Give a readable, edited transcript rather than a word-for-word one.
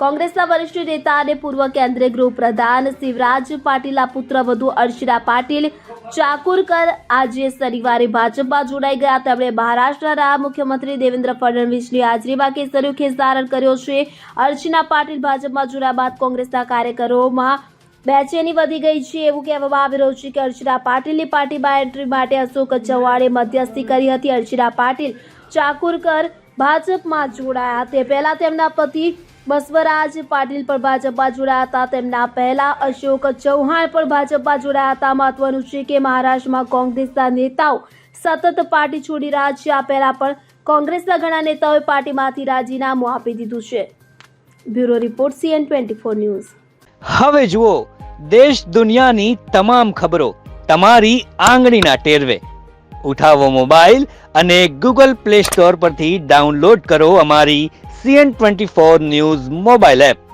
કોંગ્રેસના વરિષ્ઠ નેતા અને પૂર્વ કેન્દ્રીય ગૃહ પ્રધાન શિવરાજ પાટીલના પુત્રવધુ અર્ચના પાટીલ ચાકુરકર આજે શનિવારે ભાજપમાં જોડાઈ ગયા. તેમણે મહારાષ્ટ્રના મુખ્યમંત્રી દેવેન્દ્ર ફડણવીસની હાજરીમાં કેસરીયો ખેસ ધારણ કર્યો છે. અર્ચના પાટીલ ભાજપમાં જોડાયા બાદ કોંગ્રેસના કાર્યકરોમાં બેચેની વધી ગઈ છે. એવું કહેવામાં આવી રહ્યું છે કે અર્ચના પાટીલની પાર્ટીમાં એન્ટ્રી માટે અશોક ચવ્હાણે મધ્યસ્થી કરી હતી. અર્ચના પાટીલ ચાકુરકર ભાજપમાં જોડાયા તે પહેલા તેમના પતિ બસવરાજ પાટીલ પણ ભાજપમાં જોડાયા હતા. તેમના પહેલા અશોક ચૌહાણ પણ ભાજપમાં જોડાયા હતા. મહત્વનું છે કે મહારાષ્ટ્રમાં કોંગ્રેસના નેતાઓ સતત પાર્ટી છોડી રહ્યા છે. આ પહેલા પણ કોંગ્રેસના ઘણા નેતાઓએ પાર્ટીમાંથી રાજીનામું આપી દીધું છે. Bureau report CN24 news. હવે જુઓ દેશ દુનિયાની તમામ ખબરો તમારી આંગળીના ટેરવે. ઉઠાવો મોબાઈલ અને Google Play Store પરથી ડાઉનલોડ કરો અમારી CN24 ન્યૂઝ મોબાઈલ એપ.